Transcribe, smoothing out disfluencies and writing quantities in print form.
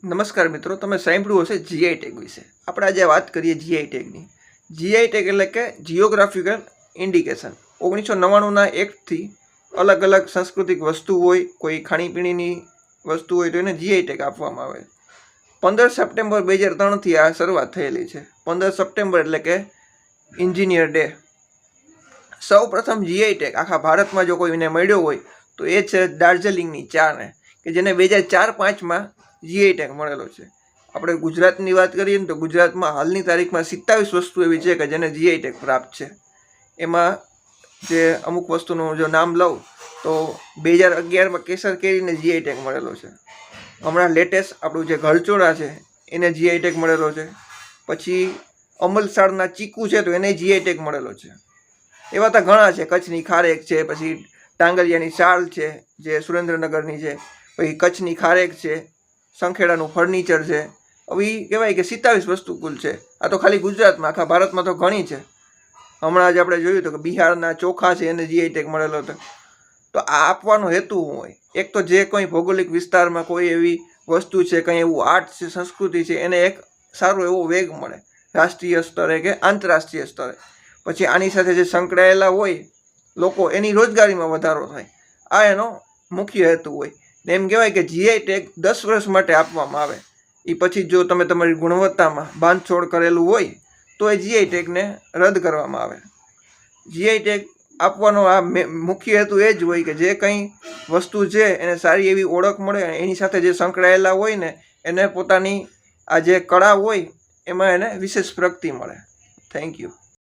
નમસ્કાર મિત્રો, તમે સાંભળ્યું હશે જીઆઈ ટેગ વિશે. આપણે આજે વાત કરીએ જીઆઈ ટેગની. જીઆઈ ટેગ એટલે કે જિયોગ્રાફિકલ ઇન્ડિકેશન. 1999ના એક્ટથી અલગ અલગ સાંસ્કૃતિક વસ્તુ હોય, કોઈ ખાણીપીણીની વસ્તુ હોય તો એને જીઆઈ ટેગ આપવામાં આવે. 15 સપ્ટેમ્બર 2003થી આ શરૂઆત થયેલી છે. 15 સપ્ટેમ્બર એટલે કે એન્જિનિયર ડે. સૌ પ્રથમ જીઆઈ ટેગ આખા ભારતમાં જો કોઈને મળ્યો હોય તો એ છે દાર્જિલિંગની ચાને, કે જેને 2004-05માં જીઆઈ ટેગ મળેલો છે. આપણે ગુજરાતની વાત કરીએ ને તો ગુજરાતમાં હાલની તારીખમાં 27 વસ્તુ એવી છે કે જેને જીઆઈ ટેગ પ્રાપ્ત છે. એમાં જે અમુક વસ્તુનું જો નામ લઉં તો 2011માં કેસર કેરીને જીઆઈ ટેગ મળેલો છે. હમણાં લેટેસ્ટ આપણું જે ગળચોળા છે એને જીઆઈ ટેગ મળેલો છે. પછી અમલસાડના ચીકુ છે તો એને જીઆઈ ટેગ મળેલો છે. એવા તો ઘણા છે. કચ્છની ખારેક છે, પછી ટાંગલિયાની શાલ છે જે સુરેન્દ્રનગરની છે, પછી કચ્છની ખારેક છે, સંખેડાનું ફર્નિચર છે. હવે એ કહેવાય કે 27 વસ્તુ કુલ છે. આ તો ખાલી ગુજરાતમાં, આખા ભારતમાં તો ઘણી છે. હમણાં જ આપણે જોયું હતું કે બિહારના ચોખા છે એને જીઆઈ ટેગ મળેલો હતો. તો આ આપવાનો હેતુ શું હોય? એક તો જે કોઈ ભૌગોલિક વિસ્તારમાં કોઈ એવી વસ્તુ છે, કંઈ એવું આર્ટ છે, સંસ્કૃતિ છે, એને એક સારો એવો વેગ મળે રાષ્ટ્રીય સ્તરે કે આંતરરાષ્ટ્રીય સ્તરે. પછી આની સાથે જે સંકળાયેલા હોય લોકો, એની રોજગારીમાં વધારો થાય. આ એનો મુખ્ય હેતુ હોય. ને એમ કહેવાય કે જીઆઈ ટેગ 10 વર્ષ માટે આપવામાં આવે. એ પછી જો તમે તમારી ગુણવત્તામાં બાંધછોડ કરેલું હોય તો એ જીઆઈ ટેગને રદ કરવામાં આવે. જીઆઈ ટેગ આપવાનો આ મુખ્ય હેતુ એ જ હોય કે જે કંઈ વસ્તુ છે એને સારી એવી ઓળખ મળે, એની સાથે જે સંકળાયેલા હોય ને એને પોતાની આ જે કળા હોય એમાં એને વિશેષ પ્રગતિ મળે. Thank you.